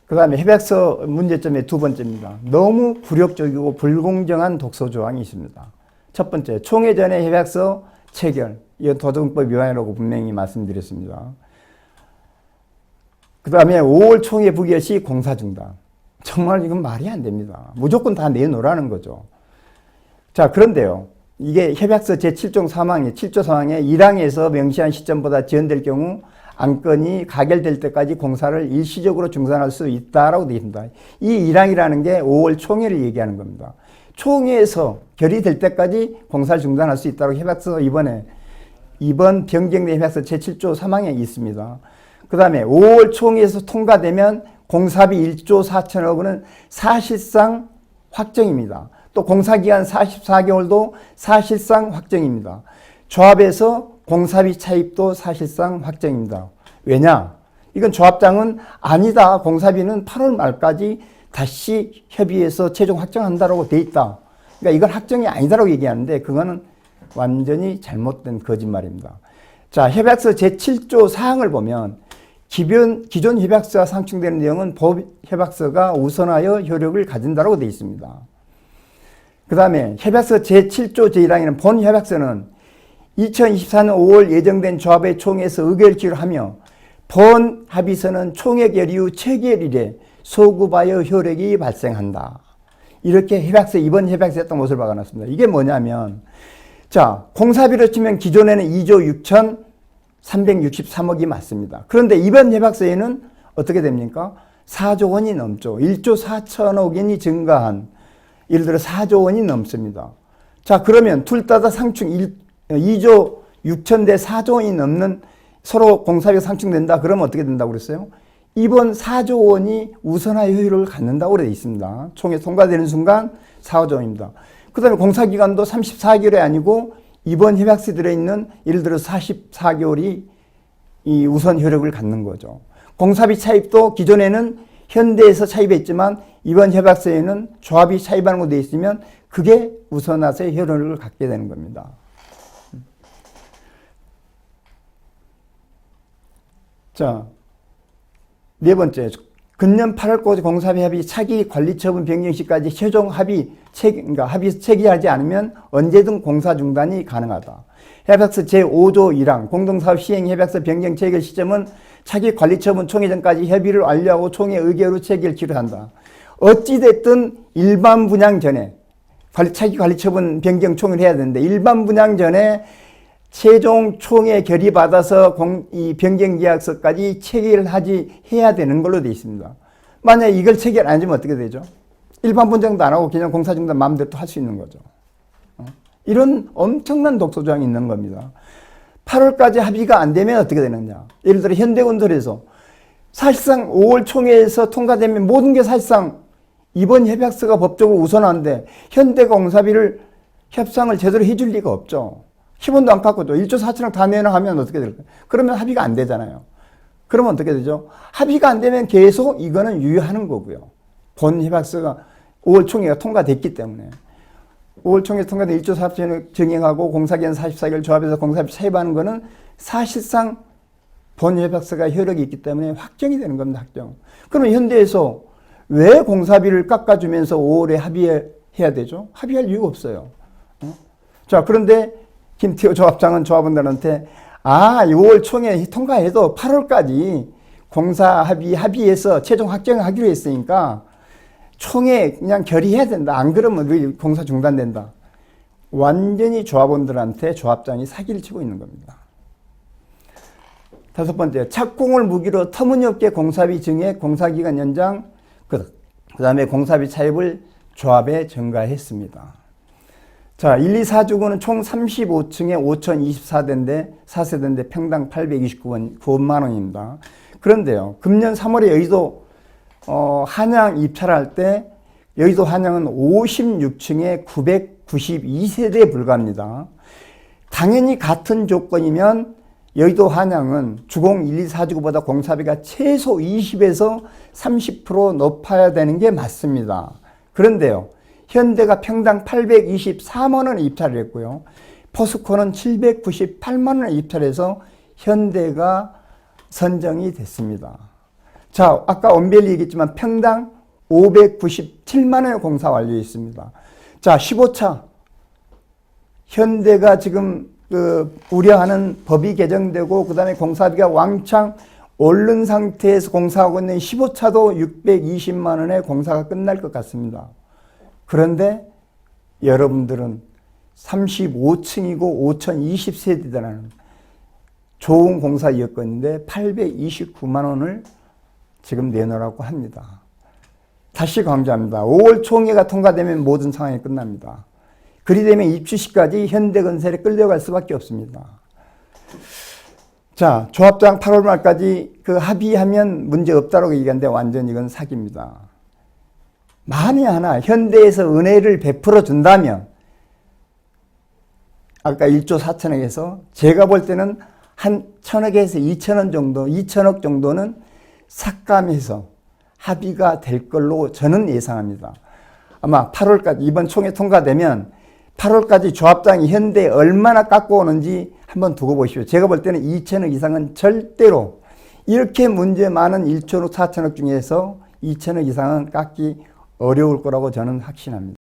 그 다음에 협약서 문제점의 두 번째입니다. 너무 굴욕적이고 불공정한 독소 조항이 있습니다. 첫 번째, 총회 전에 협약서 체결. 이건 도정법 위반이라고 분명히 말씀드렸습니다. 그 다음에 5월 총회 부결 시 공사 중단. 정말 이건 말이 안 됩니다. 무조건 다 내놓으라는 거죠. 자, 그런데요. 이게 협약서 제7조 3항에 1항에서 명시한 시점보다 지연될 경우 안건이 가결될 때까지 공사를 일시적으로 중단할 수 있다라고 되어 있습니다. 이 1항이라는 게 5월 총회를 얘기하는 겁니다. 총회에서 결의될 때까지 공사를 중단할 수 있다고 협약서 이번 변경된 협약서 제7조 3항에 있습니다. 그 다음에 5월 총회에서 통과되면 공사비 1조 4천억 원은 사실상 확정입니다. 또 공사기간 44개월도 사실상 확정입니다. 조합에서 공사비 차입도 사실상 확정입니다. 왜냐? 이건 조합장은 아니다. 공사비는 8월 말까지 다시 협의해서 최종 확정한다고 돼 있다. 그러니까 이건 확정이 아니다라고 얘기하는데 그거는 완전히 잘못된 거짓말입니다. 자, 협약서 제7조 사항을 보면 기존 협약서와 상충되는 내용은 법 협약서가 우선하여 효력을 가진다고 되어 있습니다. 그 다음에 협약서 제7조 제1항에는 본 협약서는 2024년 5월 예정된 조합의 총회에서 의결기로 하며 본 합의서는 총회 결의 후 체결일에 소급하여 효력이 발생한다. 이렇게 이번 협약서에 했던 것을 박아놨습니다. 이게 뭐냐면, 자, 공사비로 치면 기존에는 2조 6,363억이 맞습니다. 그런데 이번 협약서에는 어떻게 됩니까? 4조 원이 넘죠. 1조 4천억 원이 증가한, 예를 들어 4조 원이 넘습니다. 자, 그러면 둘 다 상충 2조 6천 대 4조 원이 넘는 서로 공사비가 상충된다. 그러면 어떻게 된다고 그랬어요? 이번 4조 원이 우선하여 효력을 갖는다고 되어 있습니다. 총회 통과되는 순간 4조 원입니다. 그 다음에 공사기간도 34개월이 아니고 이번 협약서에 들어있는 예를 들어 44개월이 이 우선 효력을 갖는 거죠. 공사비 차입도 기존에는 현대에서 차입했지만 이번 협약서에는 조합이 차입하는 거 되어 있으면 그게 우선해서 효력을 갖게 되는 겁니다. 자, 네 번째, 금년 8월까지 공사비 합의 차기 관리처분 변경 시까지 최종 합의 체결하지 않으면 언제든 공사 중단이 가능하다. 협약서 제5조 1항 공동사업 시행 협약서 변경 체결 시점은 차기 관리처분 총회 전까지 협의를 완료하고 총회 의결로 체결 기록한다. 어찌됐든 일반 분양 전에 차기 관리처분 변경 총회를 해야 되는데 일반 분양 전에 최종 총회 결의받아서 이 변경계약서까지 체결하지 해야 되는 걸로 되어 있습니다. 만약에 이걸 체결 안 해주면 어떻게 되죠? 일반 분쟁도 안 하고 그냥 공사중단 마음대로 또 할 수 있는 거죠. 이런 엄청난 독소조항이 있는 겁니다. 8월까지 합의가 안 되면 어떻게 되느냐? 예를 들어 현대건설에서 사실상 5월 총회에서 통과되면 모든 게 사실상 이번 협약서가 법적으로 우선한데 현대가 공사비를 협상을 제대로 해줄 리가 없죠. 10원도 안 깎고도 1조 4천억 다 내놔 하면 어떻게 될까요? 그러면 합의가 안 되잖아요. 그러면 어떻게 되죠? 합의가 안 되면 계속 이거는 유효하는 거고요. 본 협약서가 5월 총회가 통과됐기 때문에 5월 총회 통과된 1조 4천억 증액하고 공사기간 44개월 조합에서 공사비 차입하는 거는 사실상 본 협약서가 효력이 있기 때문에 확정이 되는 겁니다. 확정. 그러면 현대에서 왜 공사비를 깎아주면서 5월에 합의해야 되죠? 합의할 이유가 없어요. 자, 그런데 김태호 조합장은 조합원들한테 5월 총회 통과해도 8월까지 공사 합의해서 최종 확정하기로 했으니까 총회 그냥 결의해야 된다. 안 그러면 우리 공사 중단된다. 완전히 조합원들한테 조합장이 사기를 치고 있는 겁니다. 다섯 번째, 착공을 무기로 터무니없게 공사비 증액, 공사기간 연장, 그 다음에 공사비 차입을 조합에 전가했습니다. 자, 1, 2, 4주구는 총 35층에 5,024대인데 4세대인데 평당 829만 원입니다. 그런데요, 금년 3월에 여의도 한양 입찰할 때 여의도 한양은 56층에 992세대에 불과합니다. 당연히 같은 조건이면 여의도 한양은 주공 1, 2, 4주구보다 공사비가 최소 20에서 30% 높아야 되는 게 맞습니다. 그런데요, 현대가 평당 824만 원에 입찰을 했고요. 포스코는 798만 원에 입찰해서 현대가 선정이 됐습니다. 자, 아까 원별리 얘기했지만 평당 597만 원의 공사 완료에 있습니다. 자, 15차. 현대가 지금 우려하는 법이 개정되고 그다음에 공사비가 왕창 오른 상태에서 공사하고 있는 15차도 620만 원의 공사가 끝날 것 같습니다. 그런데 여러분들은 35층이고 5020세대라는 좋은 공사 여건인데 829만 원을 지금 내놓으라고 합니다. 다시 강조합니다. 5월 총회가 통과되면 모든 상황이 끝납니다. 그리 되면 입주 시까지 현대건설에 끌려갈 수밖에 없습니다. 자, 조합장 8월 말까지 합의하면 문제 없다고 얘기하는데 완전 이건 사기입니다. 만에 하나 현대에서 은혜를 베풀어 준다면 아까 1조 4천억에서 제가 볼 때는 한 1,000억에서 2,000원 정도, 2,000억 정도는 삭감해서 합의가 될 걸로 저는 예상합니다. 아마 8월까지 이번 총회 통과되면 8월까지 조합장이 현대에 얼마나 깎고 오는지 한번 두고 보십시오. 제가 볼 때는 2,000억 이상은 절대로 이렇게 문제 많은 1조 4천억 중에서 2,000억 이상은 깎기 어려울 거라고 저는 확신합니다.